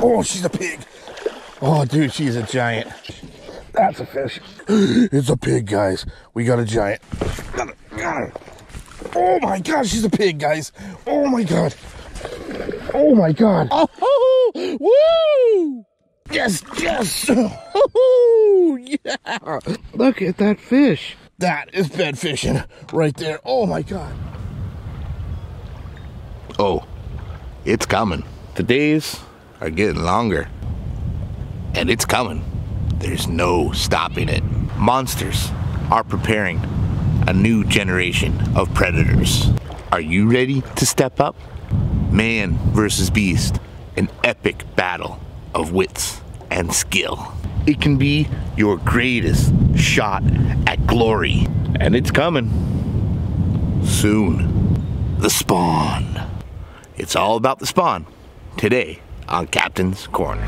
Oh, she's a pig. Oh, dude, she's a giant. That's a fish. It's a pig, guys. We got a giant. Got her. Oh my God, she's a pig, guys. Oh my God. Oh my God. Oh, woo! Yes, yes. Oh, yeah. Look at that fish. That is bed fishing right there. Oh my God. Oh, it's coming. The days are getting longer. And it's coming. There's no stopping it. Monsters are preparing a new generation of predators. Are you ready to step up? Man versus beast, an epic battle of wits and skill. It can be your greatest shot at glory. And it's coming soon. The spawn. It's all about the spawn today on Captain's Corner.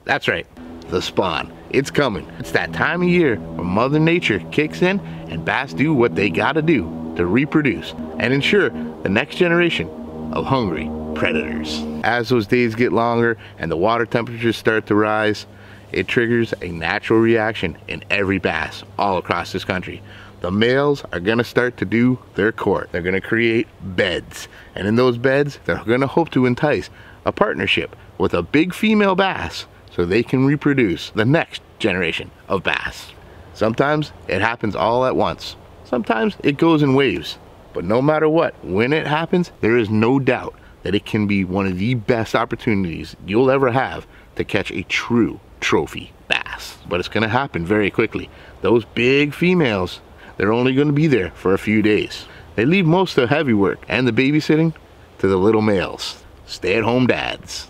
That's right, the spawn. It's coming. It's that time of year where Mother Nature kicks in and bass do what they gotta do to reproduce and ensure the next generation of hungry predators. As those days get longer and the water temperatures start to rise, it triggers a natural reaction in every bass all across this country. The males are gonna start to do their court. They're gonna create beds. And in those beds, they're gonna hope to entice a partnership with a big female bass so they can reproduce the next generation of bass. Sometimes it happens all at once. Sometimes it goes in waves. But no matter what, when it happens, there is no doubt that it can be one of the best opportunities you'll ever have to catch a true trophy bass. But it's gonna happen very quickly. Those big females, they're only gonna be there for a few days. They leave most of the heavy work and the babysitting to the little males, stay-at-home dads.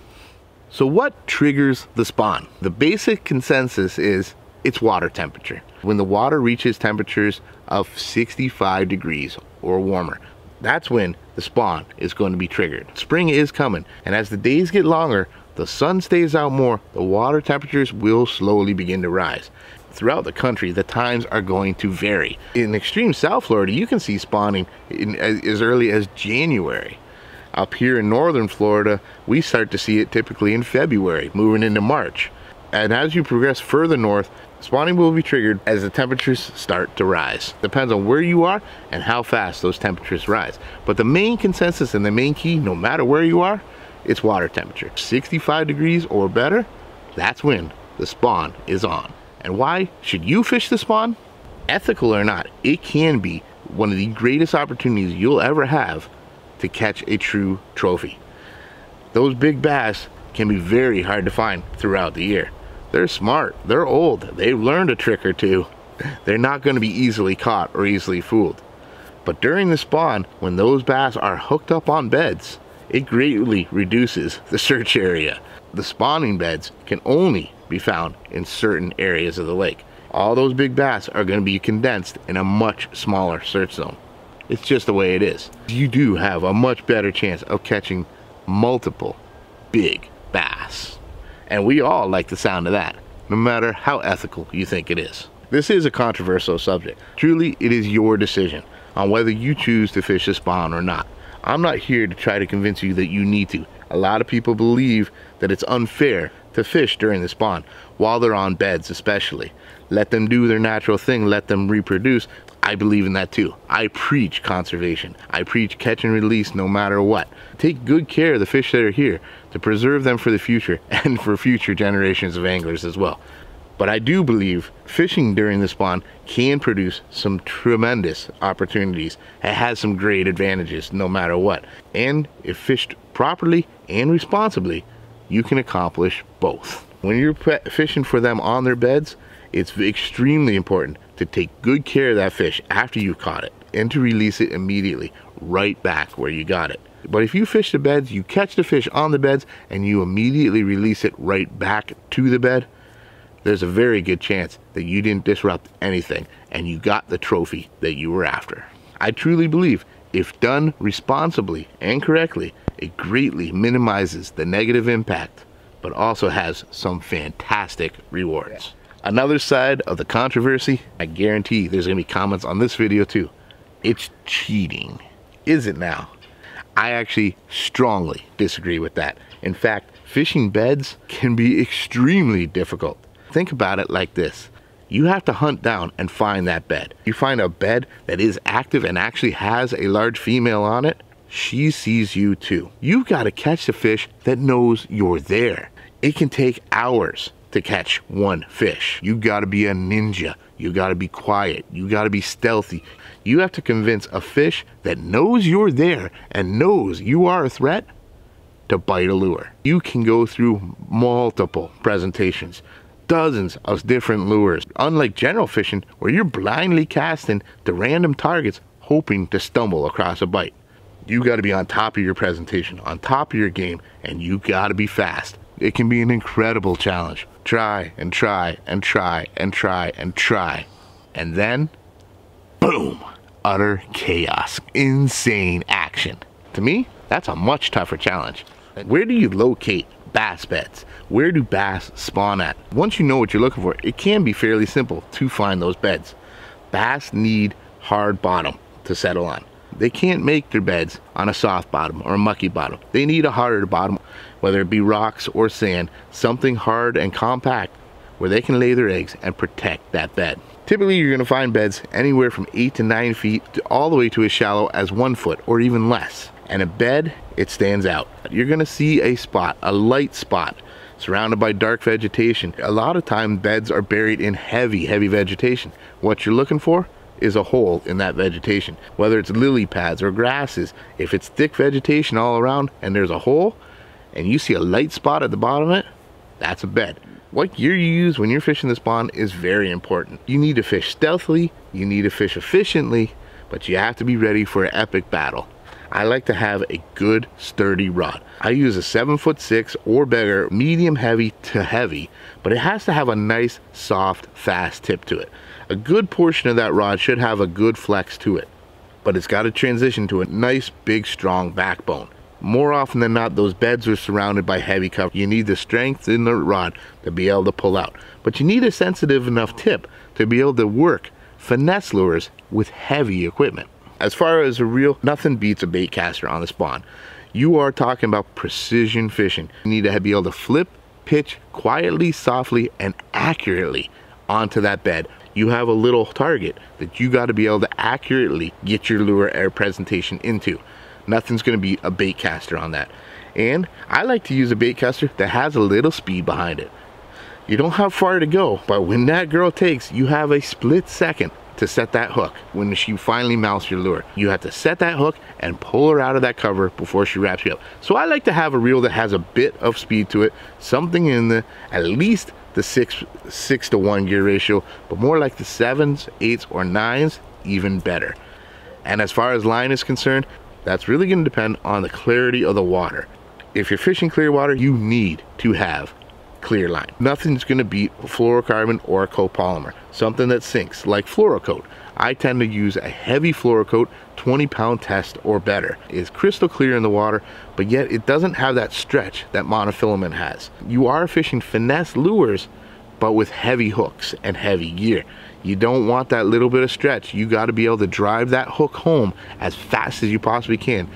So what triggers the spawn? The basic consensus is it's water temperature. When the water reaches temperatures of 65 degrees or warmer, that's when the spawn is going to be triggered. Spring is coming, and as the days get longer, the sun stays out more, the water temperatures will slowly begin to rise. Throughout the country, the times are going to vary. In extreme South Florida, you can see spawning as early as January. Up here in northern Florida, we start to see it typically in February, moving into March. And as you progress further north, spawning will be triggered as the temperatures start to rise. Depends on where you are and how fast those temperatures rise. But the main consensus and the main key, no matter where you are, it's water temperature. 65 degrees or better, that's when the spawn is on. And why should you fish the spawn? Ethical or not, it can be one of the greatest opportunities you'll ever have to catch a true trophy. Those big bass can be very hard to find throughout the year. They're smart, they're old, they've learned a trick or two. They're not going to be easily caught or easily fooled. But during the spawn, when those bass are hooked up on beds, it greatly reduces the search area. The spawning beds can only be found in certain areas of the lake. All those big bass are going to be condensed in a much smaller search zone. It's just the way it is. You do have a much better chance of catching multiple big bass. And we all like the sound of that, no matter how ethical you think it is. This is a controversial subject. Truly, it is your decision on whether you choose to fish the spawn or not. I'm not here to try to convince you that you need to. A lot of people believe that it's unfair to fish during the spawn, while they're on beds especially. Let them do their natural thing, let them reproduce. I believe in that too. I preach conservation. I preach catch and release no matter what. Take good care of the fish that are here to preserve them for the future and for future generations of anglers as well. But I do believe fishing during the spawn can produce some tremendous opportunities. It has some great advantages no matter what. And if fished properly and responsibly, you can accomplish both. When you're fishing for them on their beds, it's extremely important to take good care of that fish after you caught it and to release it immediately right back where you got it. But if you fish the beds, you catch the fish on the beds and you immediately release it right back to the bed, there's a very good chance that you didn't disrupt anything and you got the trophy that you were after. I truly believe if done responsibly and correctly, it greatly minimizes the negative impact, but also has some fantastic rewards. Another side of the controversy, I guarantee there's gonna be comments on this video too. It's cheating. Is it now? I actually strongly disagree with that. In fact, fishing beds can be extremely difficult. Think about it like this. You have to hunt down and find that bed. You find a bed that is active and actually has a large female on it, she sees you too. You've got to catch the fish that knows you're there. It can take hours to catch one fish. You got to be a ninja. You got to be quiet. You got to be stealthy. You have to convince a fish that knows you're there and knows you are a threat to bite a lure. You can go through multiple presentations, dozens of different lures. Unlike general fishing, where you're blindly casting to random targets hoping to stumble across a bite. You got to be on top of your presentation, on top of your game, and you got to be fast. It can be an incredible challenge. Try and try and try and try and try. And then, boom, utter chaos, insane action. To me, that's a much tougher challenge. Where do you locate bass beds? Where do bass spawn at? Once you know what you're looking for, it can be fairly simple to find those beds. Bass need hard bottom to settle on. They can't make their beds on a soft bottom or a mucky bottom. They need a harder bottom, whether it be rocks or sand, something hard and compact where they can lay their eggs and protect that bed. Typically, you're gonna find beds anywhere from 8 to 9 feet all the way to as shallow as 1 foot or even less. And a bed, it stands out. You're gonna see a spot, a light spot, surrounded by dark vegetation. A lot of times beds are buried in heavy vegetation. What you're looking for is a hole in that vegetation, whether it's lily pads or grasses. If it's thick vegetation all around and there's a hole and you see a light spot at the bottom of it, that's a bed. What gear you use when you're fishing this pond is very important. You need to fish stealthily, you need to fish efficiently, but you have to be ready for an epic battle. I like to have a good sturdy rod. I use a 7'6" or better, medium heavy to heavy, but it has to have a nice, soft, fast tip to it. A good portion of that rod should have a good flex to it, but it's got to transition to a nice, big, strong backbone. More often than not, those beds are surrounded by heavy cover. You need the strength in the rod to be able to pull out, but you need a sensitive enough tip to be able to work finesse lures with heavy equipment. As far as a reel, nothing beats a bait caster on the spawn. You are talking about precision fishing. You need to be able to flip, pitch quietly, softly, and accurately onto that bed. You have a little target that you got to be able to accurately get your lure air presentation into. Nothing's going to beat a bait caster on that. And I like to use a bait caster that has a little speed behind it. You don't have far to go, but when that girl takes, you have a split second to set that hook. When she finally mounts your lure, you have to set that hook and pull her out of that cover before she wraps you up. So I like to have a reel that has a bit of speed to it, something in the at least the 6 to 1 gear ratio, but more like the 7s, 8s, or 9s, even better. And as far as line is concerned, that's really going to depend on the clarity of the water. If you're fishing clear water, you need to have clear line. Nothing's going to beat fluorocarbon or copolymer, something that sinks like fluorocoat. I tend to use a heavy fluorocoat, 20-pound test or better. It's crystal clear in the water, but yet it doesn't have that stretch that monofilament has. You are fishing finesse lures, but with heavy hooks and heavy gear. You don't want that little bit of stretch. You got to be able to drive that hook home as fast as you possibly can.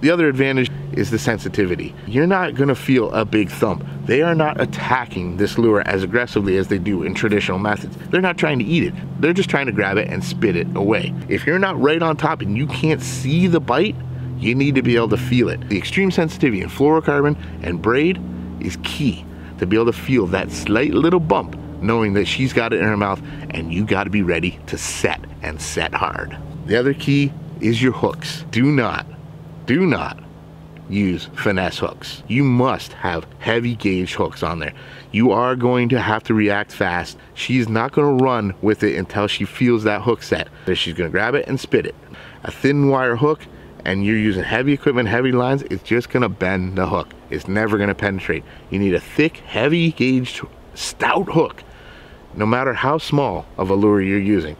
The other advantage is the sensitivity. You're not gonna feel a big thump. They are not attacking this lure as aggressively as they do in traditional methods. They're not trying to eat it. They're just trying to grab it and spit it away. If you're not right on top and you can't see the bite, you need to be able to feel it. The extreme sensitivity in fluorocarbon and braid is key to be able to feel that slight little bump, knowing that she's got it in her mouth and you got to be ready to set and set hard. The other key is your hooks. Do not use finesse hooks. You must have heavy gauge hooks on there. You are going to have to react fast. She's not going to run with it until she feels that hook set. Then she's going to grab it and spit it. A thin wire hook and you're using heavy equipment, heavy lines, it's just going to bend the hook. It's never going to penetrate. You need a thick, heavy gauge, stout hook, no matter how small of a lure you're using,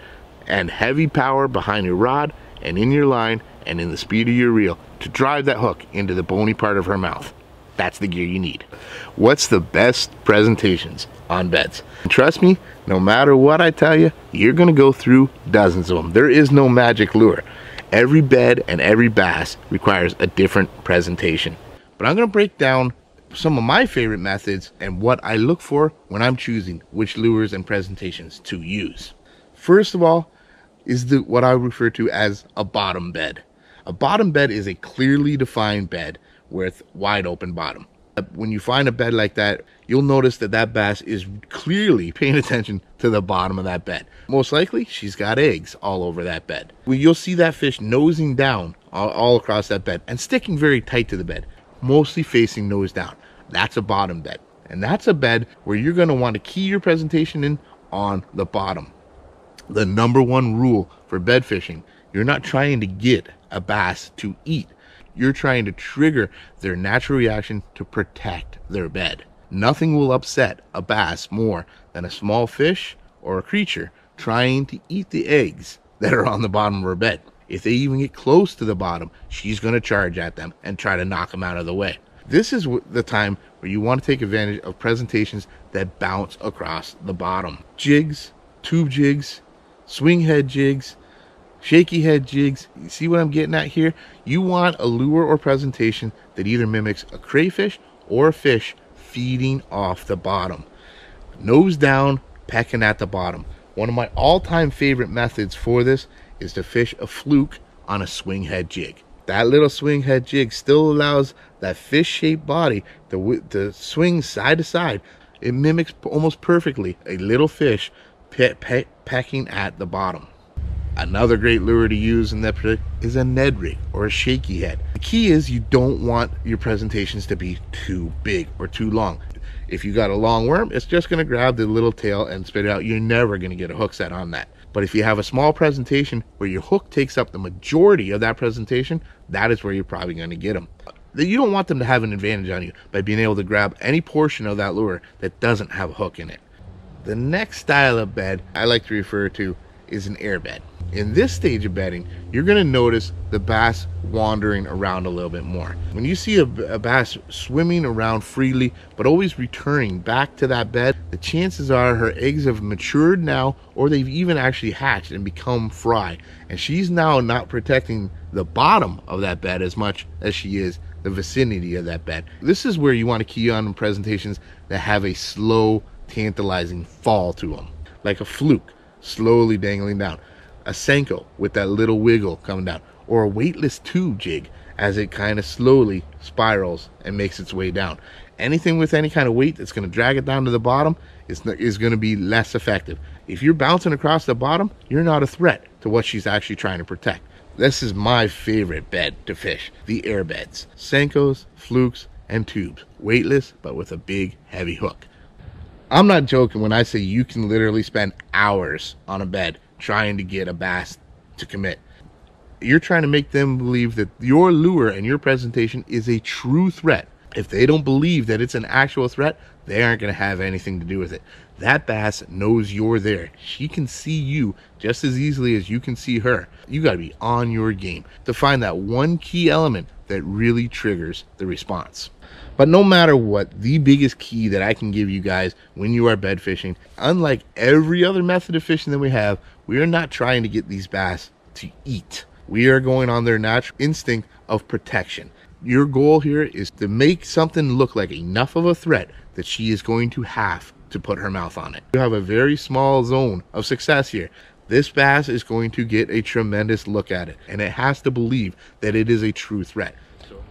and heavy power behind your rod and in your line and in the speed of your reel to drive that hook into the bony part of her mouth. That's the gear you need. What's the best presentations on beds. And trust me, no matter what I tell you, you're gonna go through dozens of them. There is no magic lure. Every bed and every bass requires a different presentation. But I'm gonna break down some of my favorite methods and what I look for when I'm choosing which lures and presentations to use. First of all is what I refer to as a bottom bed. A bottom bed is a clearly defined bed with wide open bottom. When you find a bed like that, you'll notice that that bass is clearly paying attention to the bottom of that bed. Most likely, she's got eggs all over that bed. You'll see that fish nosing down all across that bed and sticking very tight to the bed, mostly facing nose down. That's a bottom bed. And that's a bed where you're going to want to key your presentation in on the bottom. The number one rule for bed fishing, you're not trying to get a bass to eat. You're trying to trigger their natural reaction to protect their bed. Nothing will upset a bass more than a small fish or a creature trying to eat the eggs that are on the bottom of her bed. If they even get close to the bottom, she's going to charge at them and try to knock them out of the way. This is the time where you want to take advantage of presentations that bounce across the bottom. Jigs, tube jigs, swing head jigs, shaky head jigs. You see what I'm getting at here? You want a lure or presentation that either mimics a crayfish or a fish feeding off the bottom. Nose down, pecking at the bottom. One of my all-time favorite methods for this is to fish a fluke on a swing head jig. That little swing head jig still allows that fish-shaped body to swing side to side. It mimics almost perfectly a little fish pecking at the bottom. Another great lure to use in that is a Ned rig or a shaky head. The key is you don't want your presentations to be too big or too long. If you got a long worm, it's just going to grab the little tail and spit it out. You're never going to get a hook set on that. But if you have a small presentation where your hook takes up the majority of that presentation, that is where you're probably going to get them. You don't want them to have an advantage on you by being able to grab any portion of that lure that doesn't have a hook in it. The next style of bed I like to refer to is an air bed. In this stage of bedding, you're going to notice the bass wandering around a little bit more. When you see a bass swimming around freely but always returning back to that bed, the chances are her eggs have matured now, or they've even actually hatched and become fry, and she's now not protecting the bottom of that bed as much as she is the vicinity of that bed. This is where you want to key on presentations that have a slow, tantalizing fall to them, like a fluke slowly dangling down, a Senko with that little wiggle coming down, or a weightless tube jig as it kind of slowly spirals and makes its way down. Anything with any kind of weight that's going to drag it down to the bottom is going to be less effective. If you're bouncing across the bottom, you're not a threat to what she's actually trying to protect. This is my favorite bed to fish, the air beds. Senkos, flukes, and tubes. Weightless, but with a big, heavy hook. I'm not joking when I say you can literally spend hours on a bed trying to get a bass to commit. You're trying to make them believe that your lure and your presentation is a true threat. If they don't believe that it's an actual threat, they aren't going to have anything to do with it. That bass knows you're there. She can see you just as easily as you can see her. You got to be on your game to find that one key element that really triggers the response. But no matter what, the biggest key that I can give you guys when you are bed fishing, unlike every other method of fishing that we have, we are not trying to get these bass to eat. We are going on their natural instinct of protection. Your goal here is to make something look like enough of a threat that she is going to have to put her mouth on it. You have a very small zone of success here. This bass is going to get a tremendous look at it, and it has to believe that it is a true threat.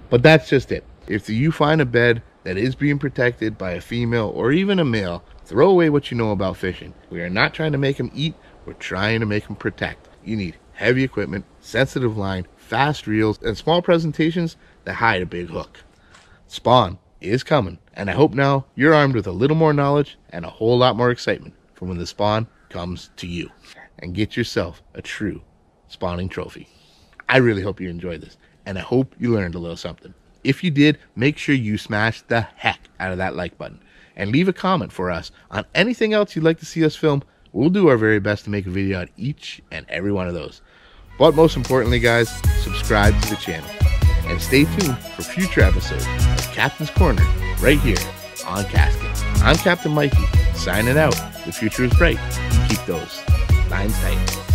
But that's just it. If you find a bed that is being protected by a female or even a male, throw away what you know about fishing. We are not trying to make them eat, we're trying to make them protect. You need heavy equipment, sensitive line, fast reels, and small presentations that hide a big hook. Spawn is coming, and I hope now you're armed with a little more knowledge and a whole lot more excitement for when the spawn comes to you. And get yourself a true spawning trophy. I really hope you enjoyed this, and I hope you learned a little something. If you did, make sure you smash the heck out of that like button and leave a comment for us on anything else you'd like to see us film. We'll do our very best to make a video on each and every one of those. But most importantly, guys, subscribe to the channel and stay tuned for future episodes of Captain's Corner right here on KastKing. I'm Captain Mikey, signing out. The future is bright. Keep those lines tight.